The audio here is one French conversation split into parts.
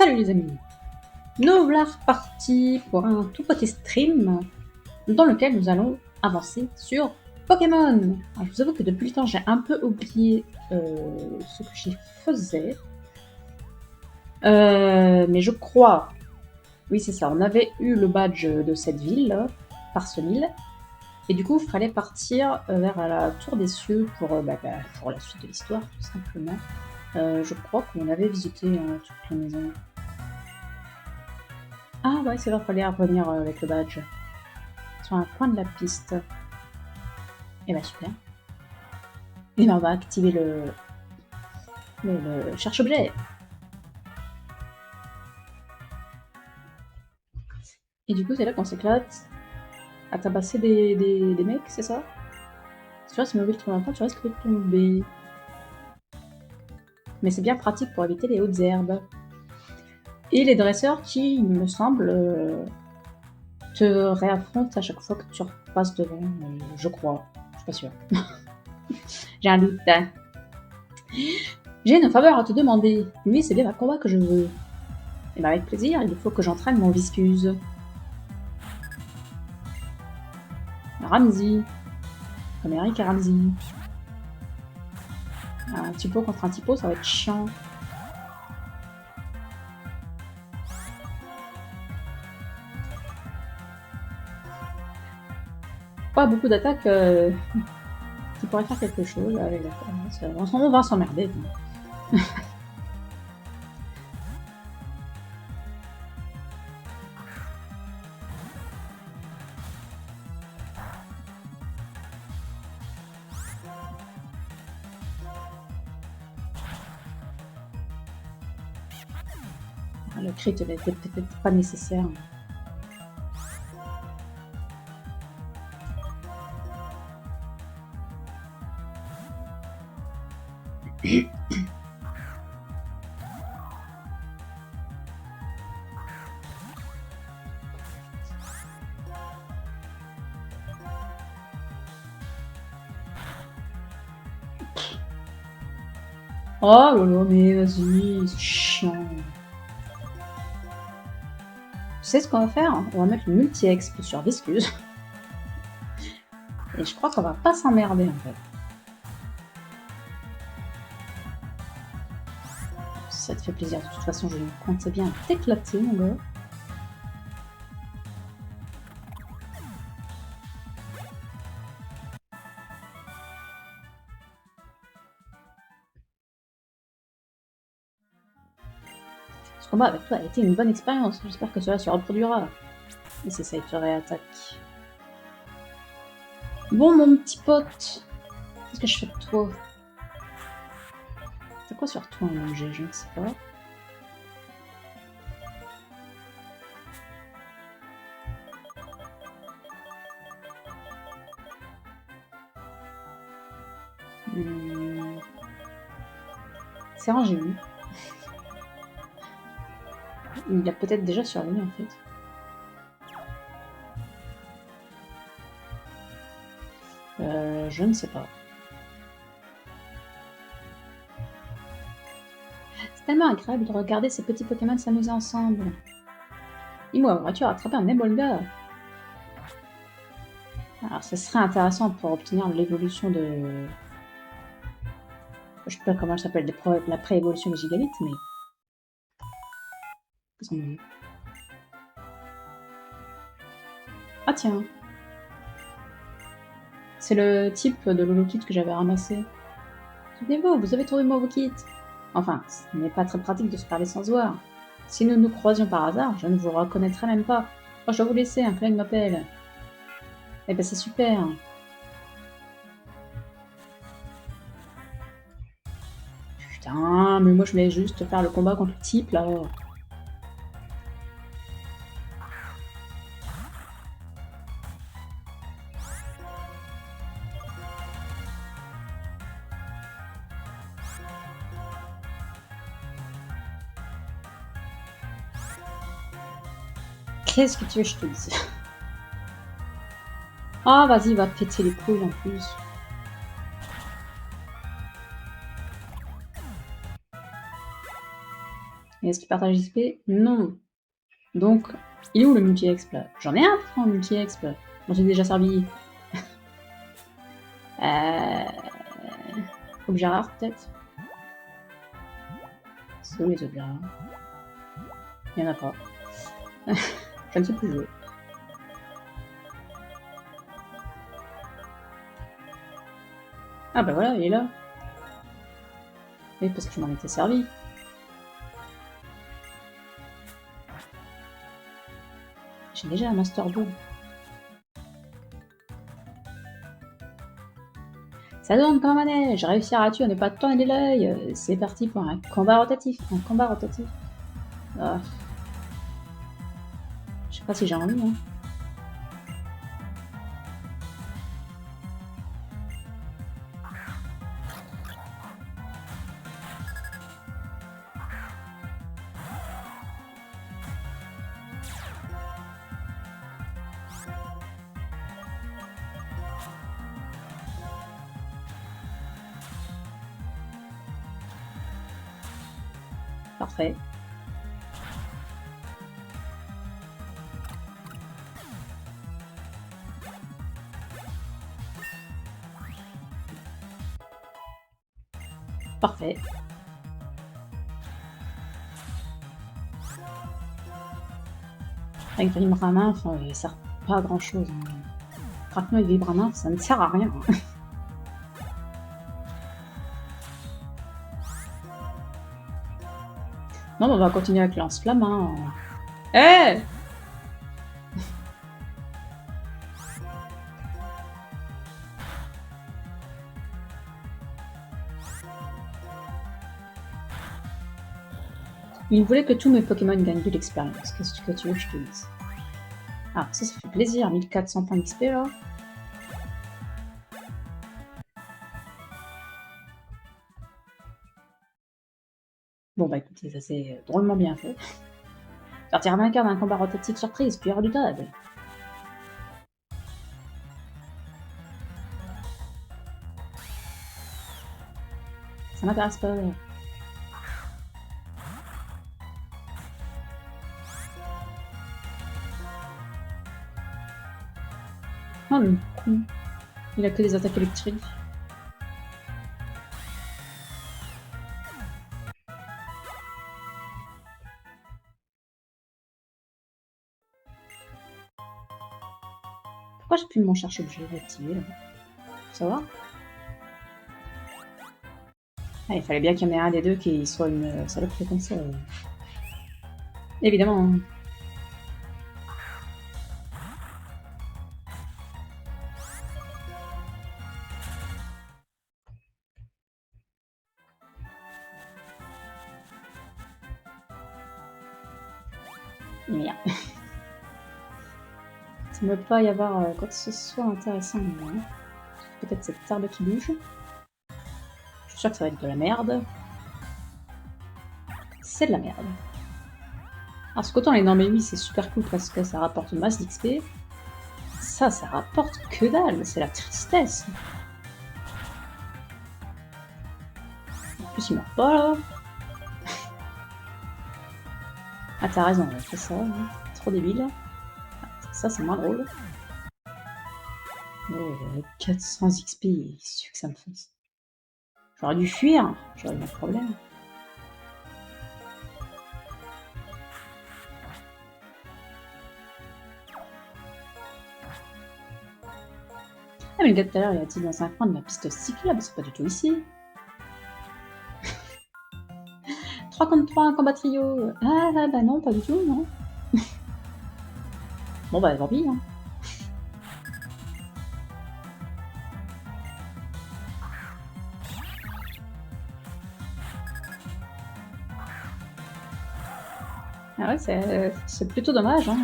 Salut les amis, nous voilà repartis pour un tout petit stream dans lequel nous allons avancer sur Pokémon. Alors, je vous avoue que depuis le temps j'ai un peu oublié ce que j'y faisais. Mais je crois, oui c'est ça, on avait eu le badge de cette ville, là, Parsemille. Et du coup il fallait partir vers la Tour des Cieux pour la suite de l'histoire tout simplement. Je crois qu'on avait visité toute la maison. Ah ouais, c'est vrai, il fallait revenir avec le badge. Sur un coin de la piste. Et bah super. Et ben on va activer le cherche-objet. Et du coup, c'est là qu'on s'éclate à tabasser des mecs, c'est ça? Si tu restes immobile trop longtemps, tu risques de tomber. Mais c'est bien pratique pour éviter les hautes herbes. Et les dresseurs qui, il me semble, te réaffrontent à chaque fois que tu repasses devant, je crois. Je suis pas sûre. J'ai un doute. J'ai une faveur à te demander. Oui, c'est bien un combat que je veux. Et ben avec plaisir, il faut que j'entraîne mon Viscuse. Ramsey. Comme Eric et Ramsey. Un typo contre un typo, ça va être chiant. Pas beaucoup d'attaques qui pourraient faire quelque chose avec la force. On va s'emmerder. Le crit n'était peut-être pas nécessaire. Oh lolo, mais vas-y, c'est chiant. Tu sais ce qu'on va faire? On va mettre le multi-exp sur Viscuse. Et je crois qu'on va pas s'emmerder en fait. Ça te fait plaisir, de toute façon je compte bien t'éclater mon gars. Ce combat avec toi a été une bonne expérience, j'espère que cela se reproduira. Et c'est ça, il te réattaque. Bon mon petit pote, qu'est-ce que je fais de toi? C'est quoi sur toi un objet? Je ne sais pas. C'est rangé où? Il a peut-être déjà survenu en fait. Je ne sais pas. C'est tellement agréable de regarder ces petits Pokémon s'amuser ensemble. Dis-moi, aurais-tu rattrapé un Embolga? Alors, ce serait intéressant pour obtenir l'évolution de... Je sais pas comment elle s'appelle, la pré-évolution des Gigalites, mais... Ah tiens. C'est le type de Lolokit que j'avais ramassé. Souvenez-vous, vous avez trouvé Mavokit. Enfin, ce n'est pas très pratique de se parler sans se voir. Si nous nous croisions par hasard, je ne vous reconnaîtrais même pas. Oh, je dois vous laisser, un collègue m'appelle. Eh ben c'est super. Putain, mais moi je voulais juste faire le combat contre le type là. Qu'est-ce que tu veux que je te dise? Ah, vas-y, va péter les couilles en plus. Et est-ce qu'il partage XP? Non. Donc, il est où le multi-exp là? J'en ai un en multi-exp. J'en ai déjà servi. Objet rare peut-être? C'est où les objets rares? Il n'y en a pas. Je ne sais plus jouer. Ah bah voilà, il est là. Oui, parce que je m'en étais servi. J'ai déjà un Master Ball. Ça donne comme un neige, réussira-tu à ne pas te tourner l'œil? C'est parti pour un combat rotatif. Un combat rotatif. Ah. Je sais pas si j'ai envie, hein. Parfait. Parfait. Avec Vibrama, enfin, il sert pas à grand chose. Hein. Pratiquement avec Vibrama, ça ne sert à rien. Non, mais on va continuer avec Lance-Flamme. Hein. Eh! Il voulait que tous mes Pokémon gagnent de l'expérience. Qu'est-ce que tu veux que je te dise? Ah, ça fait plaisir. 1400 points d'XP là. Bon bah écoutez, ça c'est drôlement bien fait. Sortir vainqueur d'un combat rotatif surprise, puis redoutable. Ça m'intéresse pas. Oh le con. Il a que des attaques électriques. Pourquoi j'ai plus mon cherche-objet activé là? Faut savoir. Ah, il fallait bien qu'il y en ait un des deux qui soit une saloperie comme ça. Évidemment. Merde. Il ne peut pas y avoir quoi que ce soit intéressant. Hein. Peut-être cette herbe qui bouge. Je suis sûre que ça va être de la merde. C'est de la merde. Alors, ce qu'autant les normes c'est super cool parce que ça rapporte une masse d'XP. Ça rapporte que dalle. C'est la tristesse. En plus, il meurt pas là. Ah, t'as raison, on fait ça. Hein. Trop débile. Ça, c'est moins drôle. Oh, 400 XP, qu'est-ce que ça me fait? J'aurais dû fuir, j'aurais eu un problème. Ah, mais le gars de tout à l'heure, il a dit dans un coin de ma piste cyclable, c'est pas du tout ici. 3 contre 3, un combat trio. Ah, bah non, pas du tout, non. Bon, bah tant pis, hein. Ah ouais, c'est plutôt dommage, hein.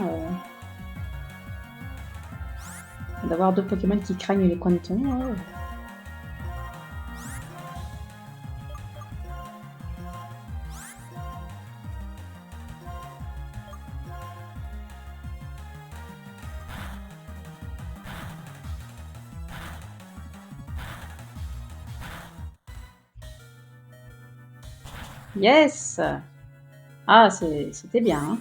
D'avoir deux Pokémon qui craignent les coins de ton. Ouais. Yes! Ah, c'était bien, hein.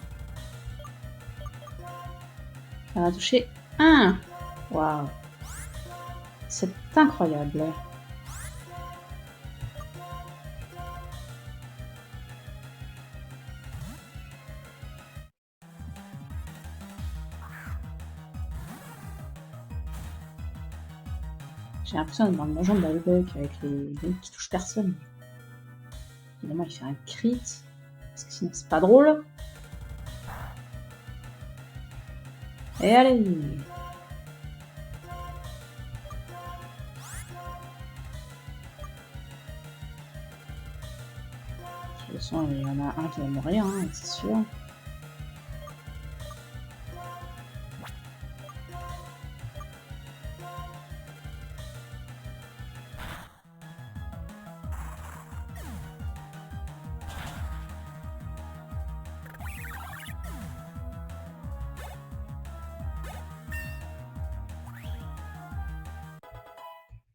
On a touché un. Waouh. C'est incroyable. J'ai l'impression d'être dans le donjon de la Buck avec les mecs qui touchent personne. Évidemment, il fait un crit. Parce que sinon, c'est pas drôle. Et allez. De toute façon, il y en a un qui va mourir, hein, c'est sûr.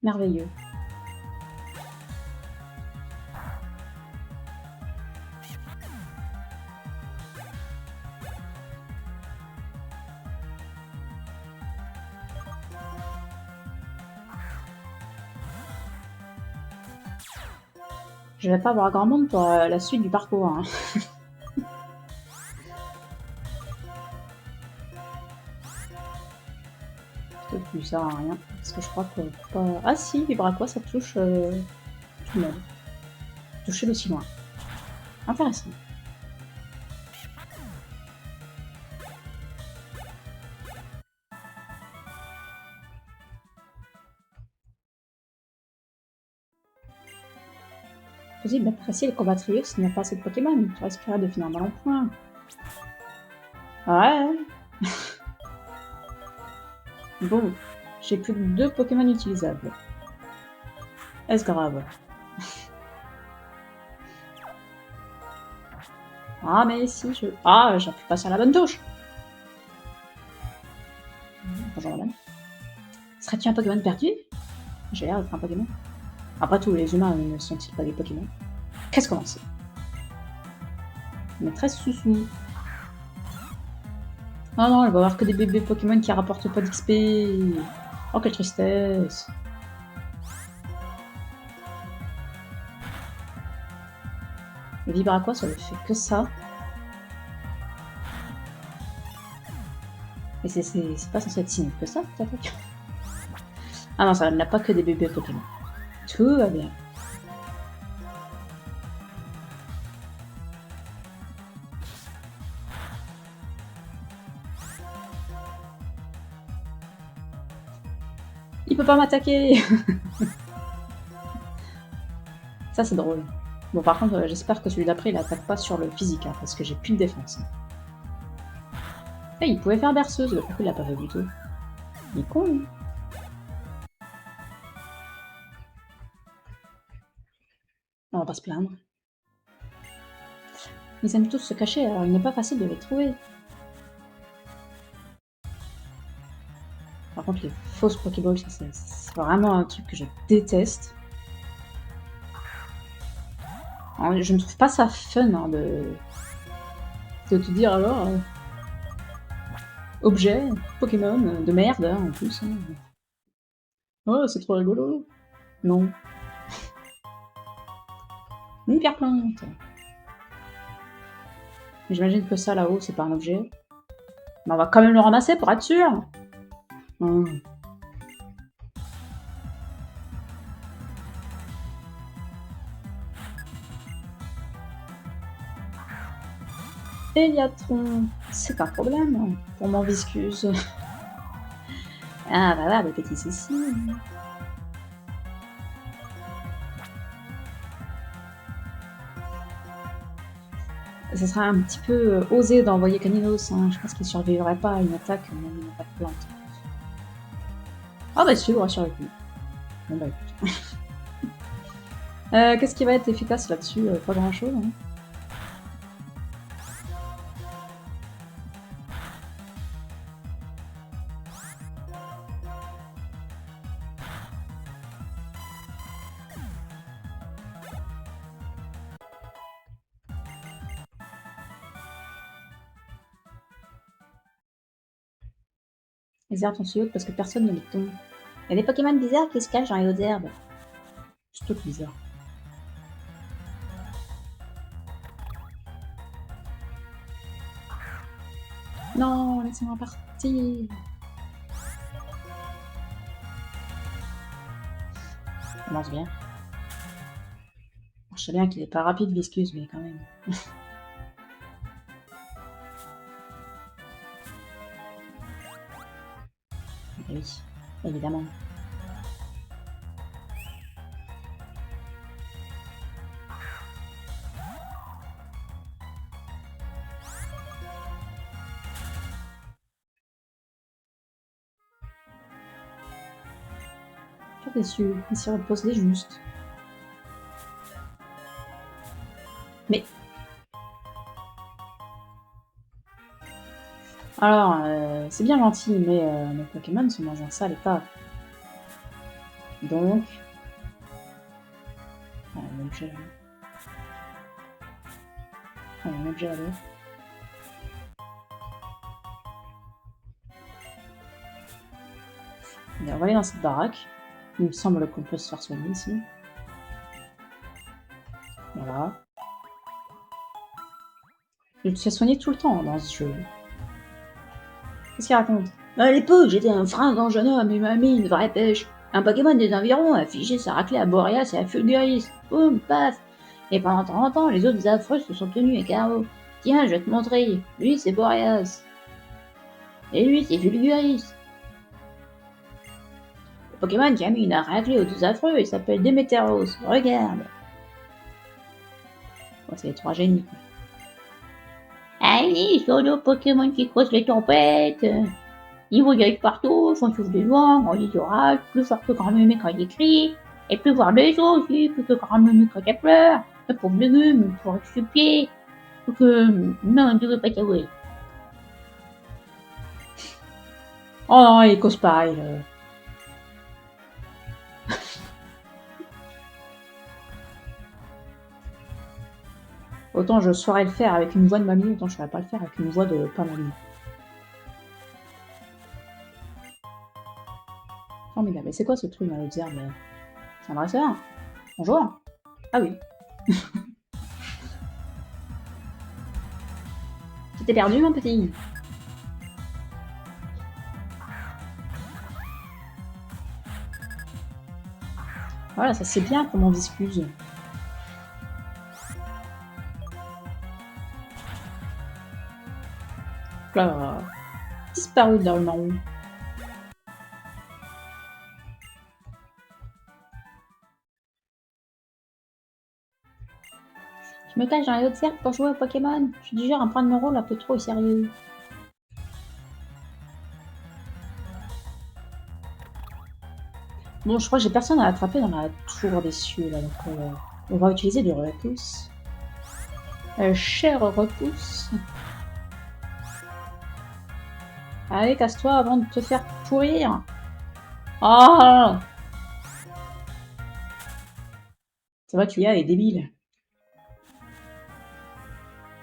Merveilleux. Je vais pas avoir grand monde pour la suite du parcours. Hein. Plutôt que ça sert à rien. Parce que je crois que pas. Ah si, Vibraquois, ça touche tout le monde. Toucher d'aussi loin. Intéressant. Possible d'apprécier les combats trios s'il n'y a pas assez de Pokémon. Tu risquerais de finir dans le point. Ouais. Bon, j'ai plus que 2 Pokémon utilisables. Est-ce grave? Ah mais si, je... Ah, j'appuie pas sur la bonne touche. Bonjour madame. Serais-tu un Pokémon perdu? J'ai l'air d'être un Pokémon. Après tout, les humains ne sont-ils pas des Pokémon? Qu'est-ce qu'on en sait? Maîtresse Soussou. Oh non, elle va avoir que des bébés Pokémon qui rapportent pas d'XP. Oh, quelle tristesse. Le Vibraquois, ça ne fait que ça. Mais c'est pas censé être si nul que ça, cette attaque. Ah non, ça n'a pas que des bébés Pokémon. Tout va bien. Il peut pas m'attaquer. Ça, c'est drôle. Bon, par contre, j'espère que celui d'après, il attaque pas sur le physique, hein, parce que j'ai plus de défense. Hey, il pouvait faire berceuse, pourquoi il l'a pas fait du tout? Il est con, lui. On va pas se plaindre. Ils aiment tous se cacher, alors il n'est pas facile de les trouver. Par contre, les fausses Pokéballs, c'est vraiment un truc que je déteste. Alors, je ne trouve pas ça fun hein, de te dire alors objet, Pokémon, de merde hein, en plus. Hein. Oh, c'est trop rigolo. Non. Une pierre plante. J'imagine que ça là-haut, c'est pas un objet. Mais on va quand même le ramasser pour être sûr. Oh. Eliatron, c'est un problème pour mon viscuse. Ah bah là, le petit souci. Ça serait un petit peu osé d'envoyer Caninos, hein. Je pense qu'il survivrait pas à une attaque, même une attaque plante. Ah bah si, il aurait survécu. Bon bah écoute. Qu'est-ce qui va être efficace là-dessus? Pas grand-chose. Hein. Les herbes sont si hautes parce que personne ne les tombe. Il y a des Pokémon bizarres qui se cachent dans les hautes herbes. C'est tout bizarre. Non, laissez-moi partir. Ça commence bien. Je sais bien qu'il est pas rapide, Viscus, mais quand même. Et oui, évidemment. Je suis déçu, il s'y repose les justes. Mais... Alors, c'est bien gentil, mais mes Pokémon sont dans un sale état. Donc... Ah, il y a un objet là. Ah, il y a un objet là-bas. On va aller dans cette baraque. Il me semble qu'on peut se faire soigner ici. Voilà. Je te fais soigner tout le temps dans ce jeu. Qu'est-ce qu'il raconte? À l'époque, j'étais un fringant jeune homme et m'a mis une vraie pêche. Un Pokémon des environs a affiché sa raclée à Boreas et à Fulguris. Boum, paf. Et pendant 30 ans, les autres affreux se sont tenus à carreau. Tiens, je vais te montrer. Lui, c'est Boreas. Et lui, c'est Fulguris. Le Pokémon qui a mis une raclée aux deux affreux, il s'appelle Démétéros. Regarde. Oh, c'est les trois génies. Allez, sur nos Pokémon qui croisent les tempêtes. Ils voyagent partout, font souffler du vent, dans les orages, plus fort que grand mémé quand il crie, et plus voir des eaux aussi, plus que grand mémé quand il pleure. Le pauvre légume, pour expliquer. Donc, non, tu veux pas t'avouer. Oh non, il cause pareil. Autant je saurais le faire avec une voix de mamie, autant je saurais pas le faire avec une voix de pas mamie. Formidable. Mais c'est quoi ce truc dans l'autre herbe? C'est un dresseur? Bonjour. Ah oui. Tu t'es perdu, mon petit? Voilà, ça c'est bien pour mon Viscuse. Là, disparu dans le marron. Je me cache dans les hautes herbes pour jouer au Pokémon. Je suis du genre à prendre mon rôle un peu trop au sérieux. Bon, je crois que j'ai personne à attraper dans la tour des cieux, là, donc on va utiliser du repousse. Cher repousse. Allez, casse-toi avant de te faire pourrir. Ah! C'est vrai que l'IA est débile.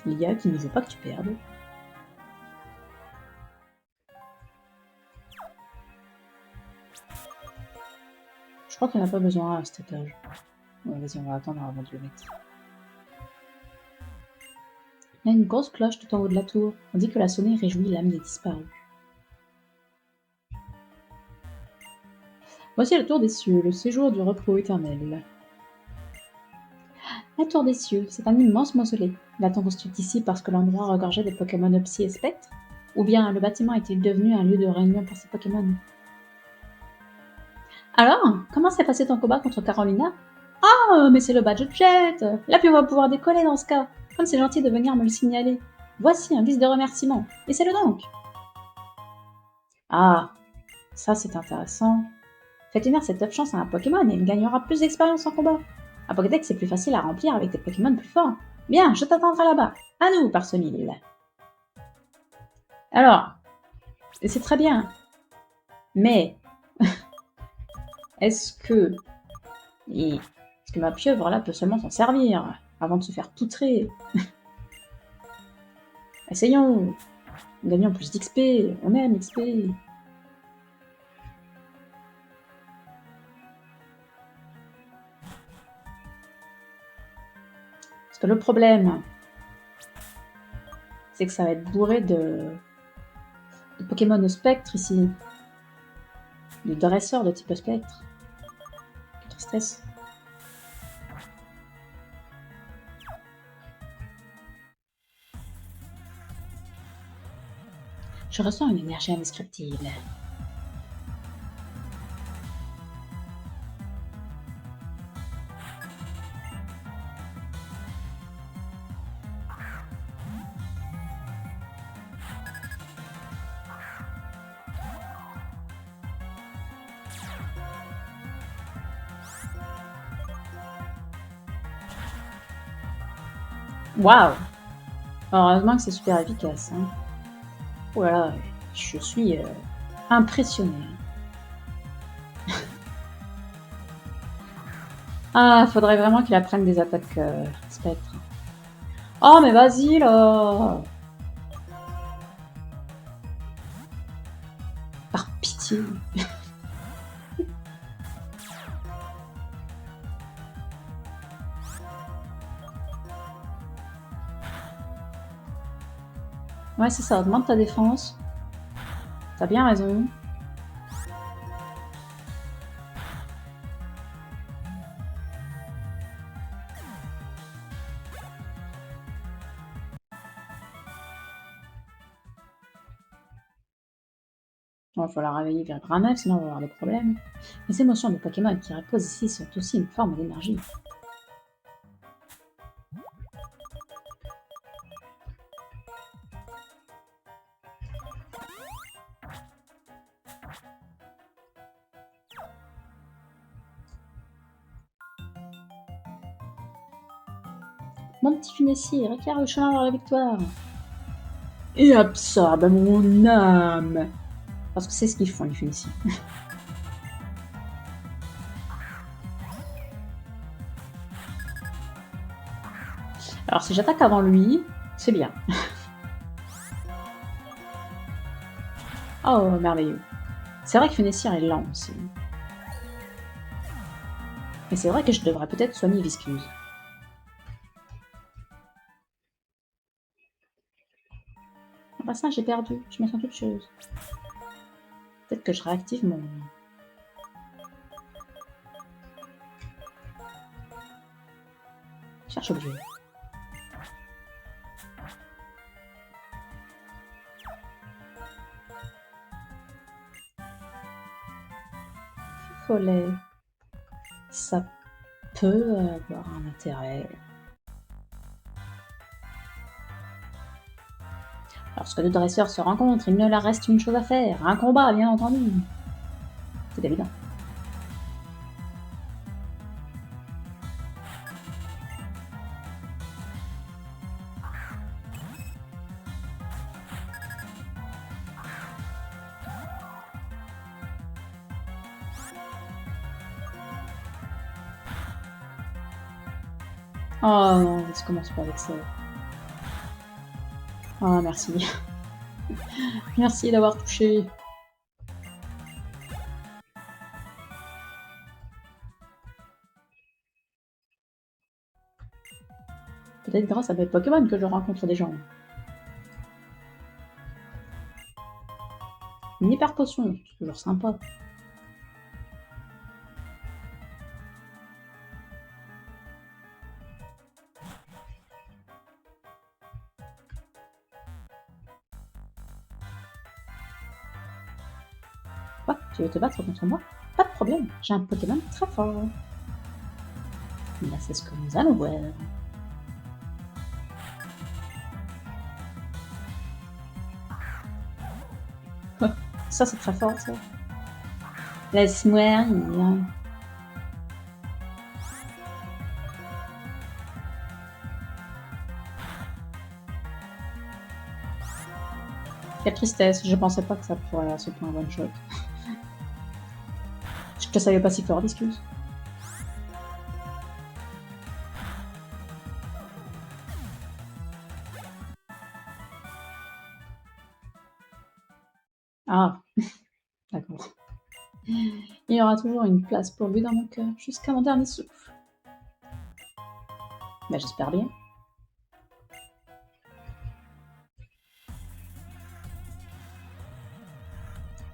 L'IA qui ne veut pas que tu perdes. Je crois qu'on n'a pas besoin à cet étage. Ouais, vas-y, on va attendre avant de le mettre. Il y a une grosse cloche tout en haut de la tour. On dit que la sonnerie réjouit l'âme des disparus. Voici la tour des cieux, le séjour du repos éternel. La tour des cieux, c'est un immense mausolée. L'a-t-on construite ici parce que l'endroit regorgeait des Pokémon Psy et Spectres? Ou bien le bâtiment est-il devenu un lieu de réunion pour ces Pokémon? Alors, comment s'est passé ton combat contre Carolina? Oh, mais c'est le badge Jet! Là, puis on va pouvoir décoller dans ce cas. Comme c'est gentil de venir me le signaler. Voici un liste de remerciements. Laissez-le donc! Ah, ça c'est intéressant. Faites unir cette top chance à un Pokémon et il gagnera plus d'expérience en combat. Un Pokédex c'est plus facile à remplir avec des Pokémon plus forts. Bien, je t'attendrai là-bas. À nous, par ce mille. Alors, c'est très bien. Mais, est-ce que ma pieuvre là peut seulement s'en servir avant de se faire poutrer? Essayons. Gagnons plus d'XP. On aime XP. que le problème, c'est que ça va être bourré de Pokémon spectre ici. De dresseurs de type spectre. Quelle tristesse. Je ressens une énergie indescriptible. Waouh! Heureusement que c'est super efficace. Hein. Voilà, je suis impressionnée. Ah, faudrait vraiment qu'il apprenne des attaques spectres. Oh, mais vas-y là! Par pitié. Ouais, c'est ça, augmente ta défense. T'as bien raison. Il va falloir réveiller Virgranef, sinon on va avoir des problèmes. Les émotions de Pokémon qui reposent ici sont aussi une forme d'énergie. Mon petit Finessier, éclaire le chemin vers la victoire. Et absorbe mon âme. Parce que c'est ce qu'ils font, les Finessiers. Alors si j'attaque avant lui, c'est bien. Oh, merveilleux. C'est vrai que Finessier est lent aussi. Et c'est vrai que je devrais peut-être soigner Viscuse. Ah bah ça, j'ai perdu. Je m'attends toute chose. Peut-être que je réactive mon... Cherche objet. Follet. Ça peut avoir un intérêt. Lorsque deux dresseurs se rencontrent, il ne leur reste une chose à faire. Un combat, bien entendu. C'est évident. Oh non, je commence pas avec ça. Oh, merci. Merci d'avoir touché. Peut-être grâce à mes Pokémon que je rencontre des gens. Une hyper potion, c'est toujours sympa. Quoi? Tu veux te battre contre moi? Pas de problème, j'ai un Pokémon très fort. Là, c'est ce que nous allons voir. Ça, c'est très fort, ça. Laisse-moi rire. Quelle tristesse, je pensais pas que ça pourrait à ce point one shot. Je te savais pas si fort, excuse. Ah, d'accord. Il y aura toujours une place pour lui dans mon cœur, jusqu'à mon dernier souffle. Bah, j'espère bien.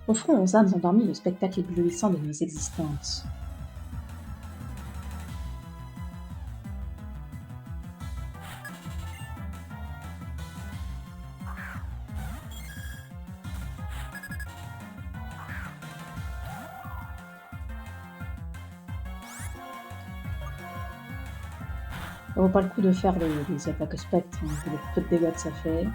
Au fond, aux âmes endormies, le spectacle éblouissant de nos existences. Ça vaut pas le coup de faire les attaques spectres, hein, vu le peu de dégâts que ça fait.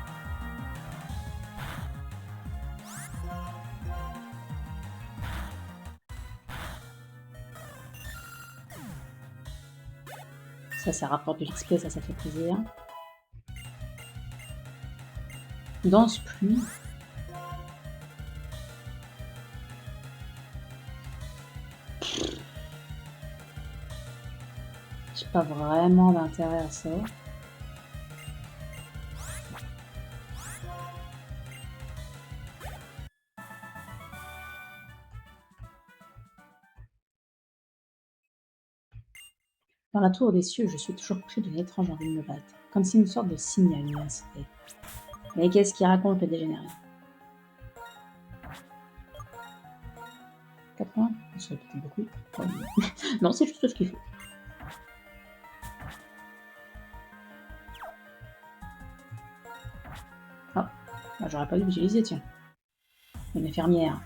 Ça rapporte de l'XP, ça fait plaisir. Danse pluie. J'ai pas vraiment d'intérêt à ça. Dans la tour des cieux, je suis toujours pris d'une étrange envie de me battre, comme si une sorte de signal m'y incitait. Mais qu'est-ce qu'il raconte le dégénéré? 80? Ça peut être beaucoup. Non, c'est juste ce qu'il faut. Ah, bah, j'aurais pas dû l'utiliser, tiens. Une infirmière.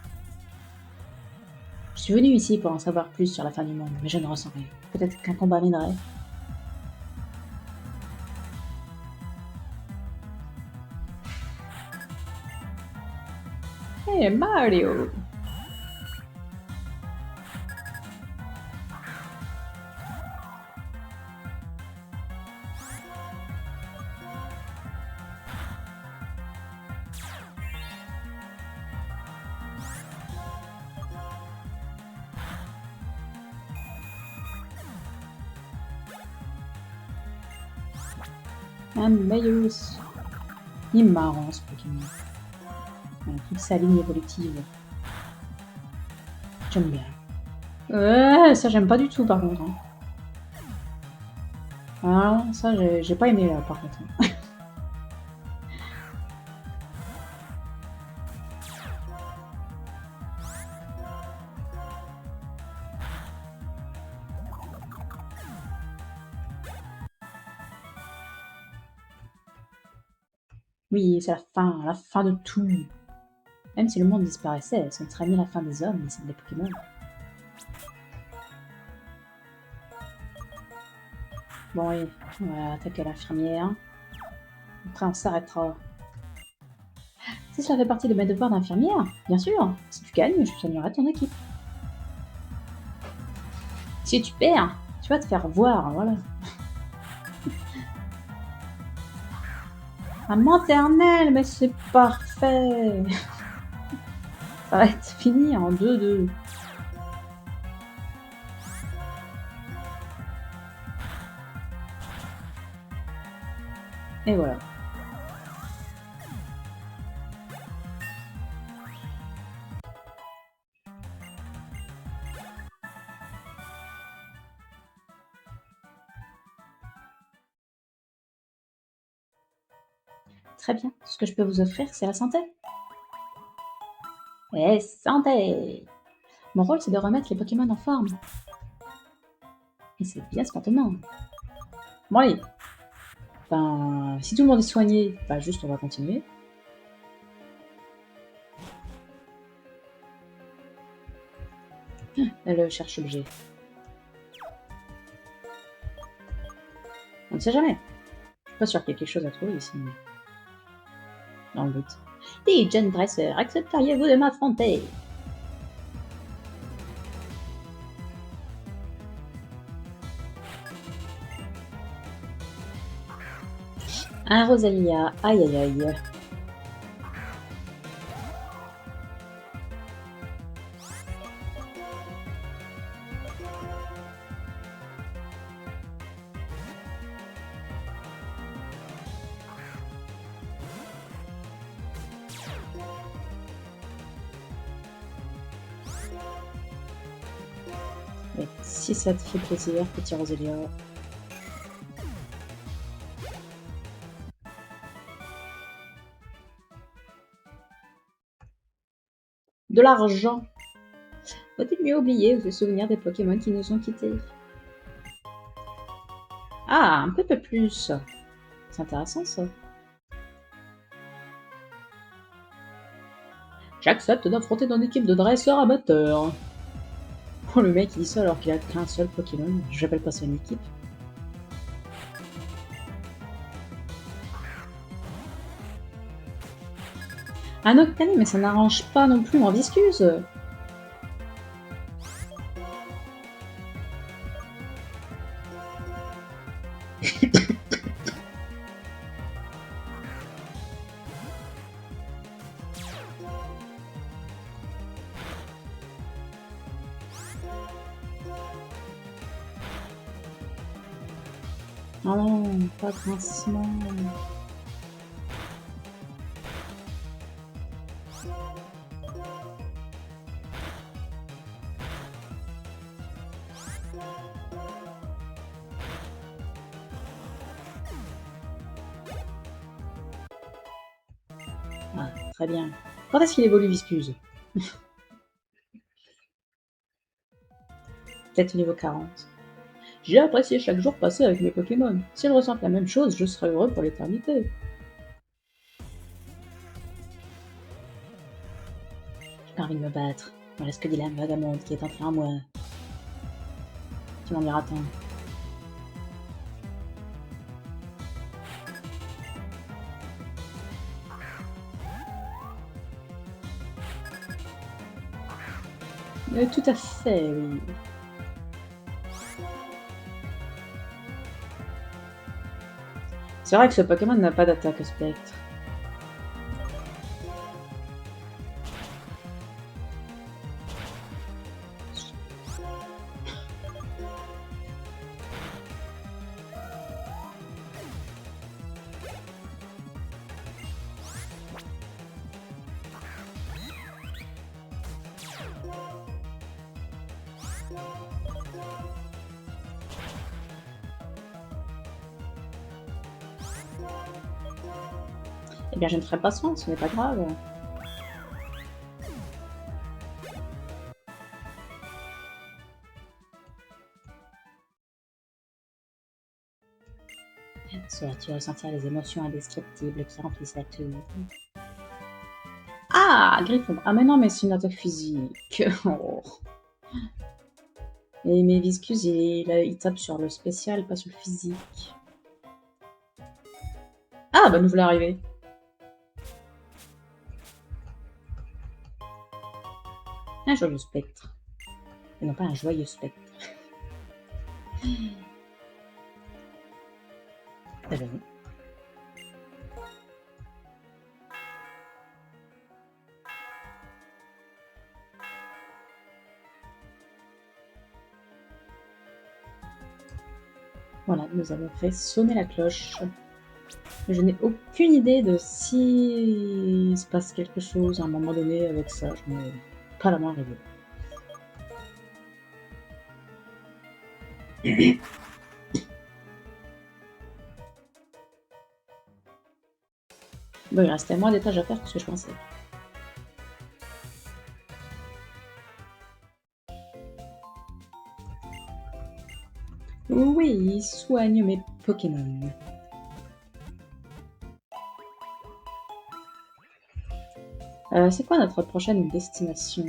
Je suis venue ici pour en savoir plus sur la fin du monde, mais je ne ressens rien. Peut-être qu'un combat m'aiderait. Hey Mario! Ambaius. Il est marrant ce Pokémon. Toute sa ligne évolutive. J'aime bien. Ça j'aime pas du tout par contre. Hein. Ah, ça j'ai pas aimé là par contre. Oui, c'est la fin de tout. Même si le monde disparaissait, ce ne serait ni la fin des hommes, ni celle des Pokémon. Bon, oui, on va attaquer l'infirmière. Après, on s'arrêtera. Si cela fait partie de mes devoirs d'infirmière, bien sûr. Si tu gagnes, je soignerai ton équipe. Si tu perds, tu vas te faire voir, voilà. Un maternelle, mais c'est parfait. Ça va être fini en 2-2. Et voilà. Très bien. Ce que je peux vous offrir, c'est la santé. Et santé! Mon rôle, c'est de remettre les Pokémon en forme. Et c'est bien spontanément. Bon allez. Ben, si tout le monde est soigné, bah juste on va continuer. Elle cherche objet. On ne sait jamais. Je suis pas sûr qu'il y ait quelque chose à trouver ici. Mais... dans le doute. Dis, jeune dresseur, accepteriez-vous de m'affronter? Un Rosalia, aïe aïe aïe. Et si ça te fait plaisir, petit Rosalia. De l'argent. Faut-il mieux oublier ou se souvenir des Pokémon qui nous ont quittés? Ah, un peu plus. C'est intéressant ça. J'accepte d'affronter ton équipe de dresseurs amateurs. Oh, le mec il dit ça alors qu'il a qu'un seul Pokémon. J'appelle pas ça une équipe. Un Octane, mais ça n'arrange pas non plus mon Viscuse. Oh non, pas grincement. Ah, très bien. Quand est-ce qu'il évolue Viscuse? Peut-être au niveau 40. J'ai apprécié chaque jour passé avec mes Pokémon. S'ils ressentent la même chose, je serai heureux pour l'éternité. J'ai pas envie de me battre. Voilà ce que dit la vagabonde qui est entrée en moi. Tu m'en diras tant. Tout à fait, oui. C'est vrai que ce Pokémon n'a pas d'attaque spectre. Eh bien, je ne ferai pas soin, ce n'est pas grave. Soit tu ressentir les émotions indescriptibles qui remplissent la tour. Ah, Griffon. Ah, mais non, mais c'est une attaque physique. Oh. Et mes Viscus, il tape sur le spécial, pas sur le physique. Ah, bah nous voilà arrivés. Un joyeux spectre. Et non pas un joyeux spectre. Ah bah oui. Voilà, nous avons fait sonner la cloche. Je n'ai aucune idée de si il se passe quelque chose à un moment donné avec ça. Je n'ai pas la moindre idée. Bon, il restait moins d'étages à faire que ce que je pensais. Oui, soigne mes Pokémon. C'est quoi notre prochaine destination?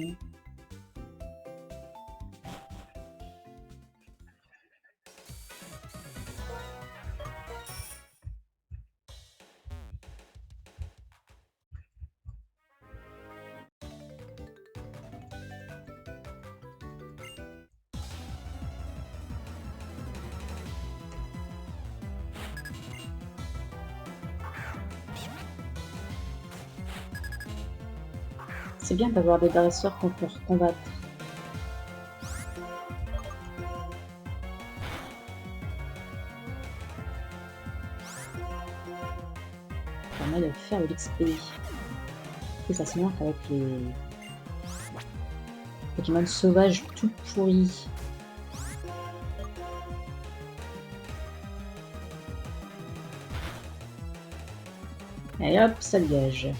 C'est bien d'avoir des dresseurs qu'on peut combattre. Ça permet de faire de l'XP plus facilement qu'avec les Pokémon sauvages tout pourris. Et hop, ça dégage.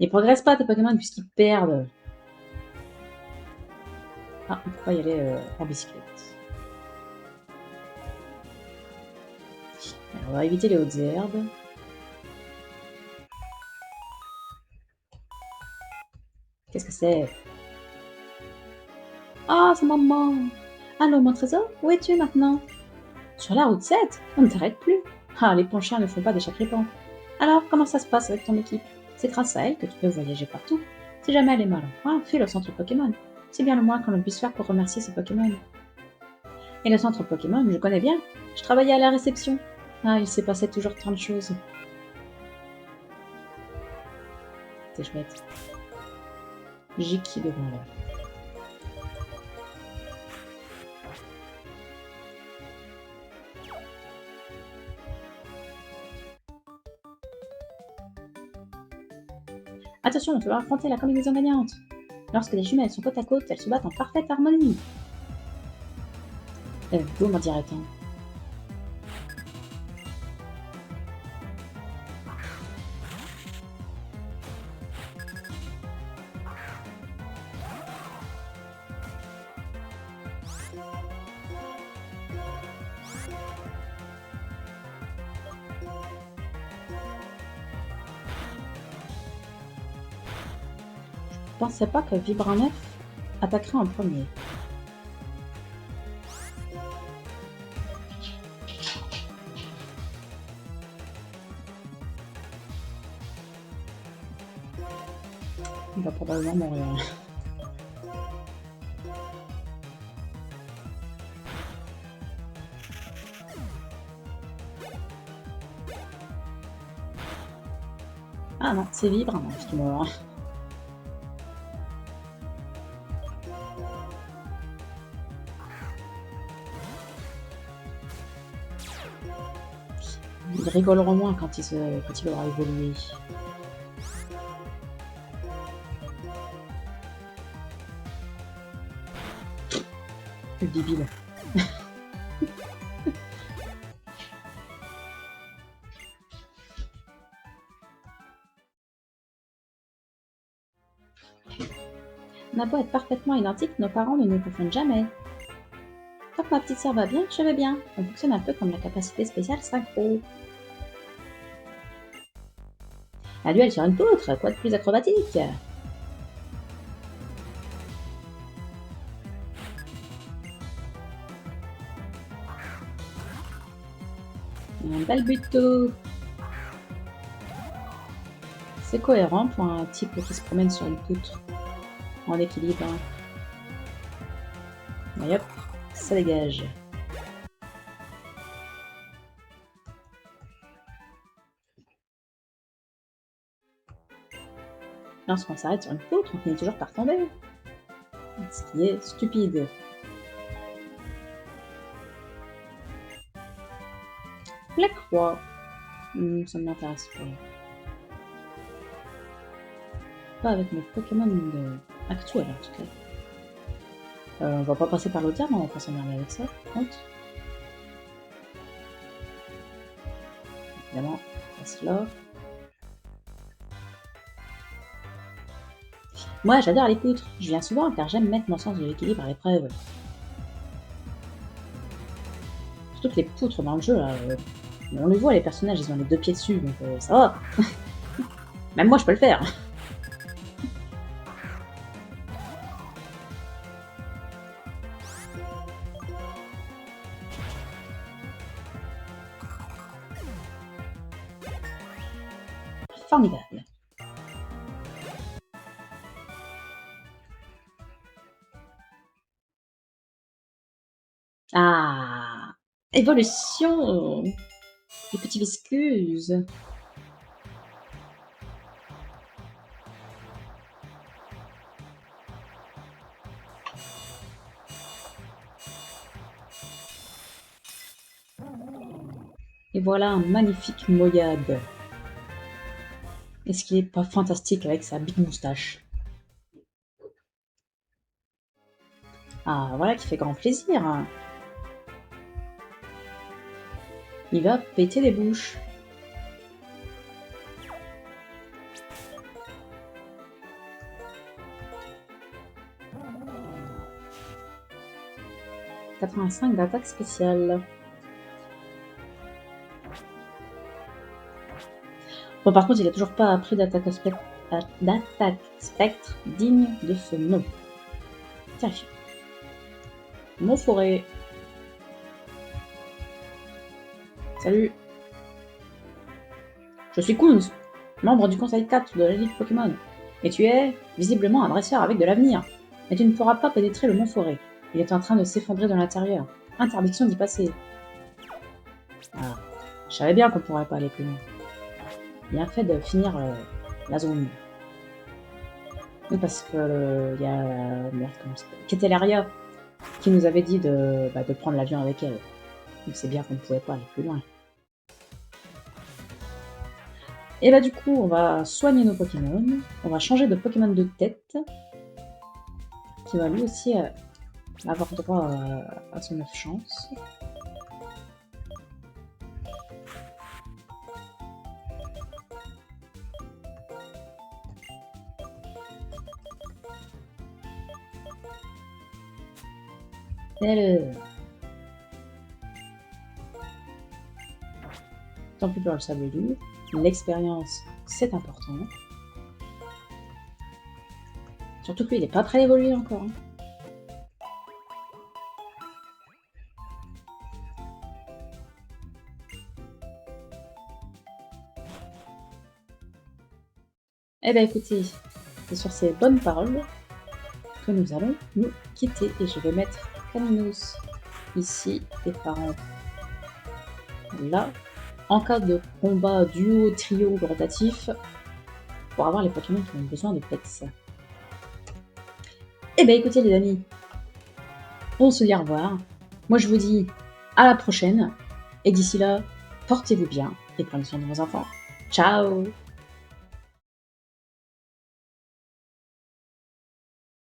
Ils progressent pas tes Pokémon puisqu'ils perdent. Ah, on peut pas y aller en bicyclette. Alors, on va éviter les hautes herbes. Qu'est-ce que c'est? Ah, c'est maman! Allô, mon trésor, où es-tu maintenant? Sur la route 7? On ne t'arrête plus. Ah, les ponchiens ne font pas des chacripants. Alors, comment ça se passe avec ton équipe? C'est grâce à elle que tu peux voyager partout. Si jamais elle est mal en point, file au centre Pokémon. C'est bien le moins qu'on puisse faire pour remercier ce Pokémon. Et le centre Pokémon, je connais bien. Je travaillais à la réception. Ah, il s'est passé toujours tant de choses. C'est chouette. Jiki devant là. Attention, tu vas affronter la combinaison gagnante. Lorsque les jumelles sont côte à côte, elles se battent en parfaite harmonie. Go, m'en dirait-on. Je pensais pas que Vibraneuf attaquerait en premier. Il va probablement mourir. Ah non, c'est Vibraneuf qui meurt. Ils rigoleront moins quand il aura évolué. Le débile. On a beau être parfaitement identiques, nos parents ne nous confondent jamais. Tant que ma petite sœur va bien, je vais bien. On fonctionne un peu comme la capacité spéciale synchro. Un duel sur une poutre, quoi de plus acrobatique? Un bel buto. C'est cohérent pour un type qui se promène sur une poutre en équilibre. Et hop, ça dégage. Lorsqu'on s'arrête sur une poutre, on finit toujours par tomber. Ce qui est stupide. La croix. Ça ne m'intéresse pas. Pas avec mes Pokémon actuels en tout cas. On va pas passer par l'autre, mais on va pas s'emmerder avec ça, par contre. Évidemment, on passe là. Moi, j'adore les poutres. Je viens souvent car j'aime mettre mon sens de l'équilibre à l'épreuve. Surtout que les poutres dans le jeu, là, on les voit, les personnages, ils ont les deux pieds dessus, donc ça va. Même moi, je peux le faire. Formidable. Ah, évolution. Les petits viscuses. Et voilà un magnifique Moyade. Est-ce qu'il est pas fantastique avec sa big moustache? Ah, voilà qui fait grand plaisir. Il va péter les bouches. 85 d'attaque spéciale. Bon, par contre, il a toujours pas appris d'attaque spectre digne de ce nom. Terrifiant. Montforêt. Salut. Je suis Kunz, membre du conseil 4 de la Ligue Pokémon. Et tu es, visiblement, un dresseur avec de l'avenir. Mais tu ne pourras pas pénétrer le Montforêt. Il est en train de s'effondrer de l'intérieur. Interdiction d'y passer. Ah, je savais bien qu'on pourrait pas aller plus loin. Bien fait de finir la zone. Oui, parce que il y a merde, comment ça s'appelle, Ketelaria qui nous avait dit de prendre l'avion avec elle. Donc c'est bien qu'on ne pouvait pas aller plus loin. Et bah du coup, on va soigner nos Pokémon. On va changer de Pokémon de tête. Qui va lui aussi avoir droit à son 9 chances. Tant pis pour le sable doux. L'expérience, c'est important. Surtout que lui, il n'est pas très évolué encore. Hein. Eh bien écoutez, c'est sur ces bonnes paroles que nous allons nous quitter. Et je vais mettre Caminos ici, tes parents là. En cas de combat duo, trio ou rotatif, pour avoir les Pokémon qui ont besoin de pets. Eh bien écoutez les amis, on se dit au revoir. Moi je vous dis à la prochaine. Et d'ici là, portez-vous bien et prenez soin de vos enfants. Ciao!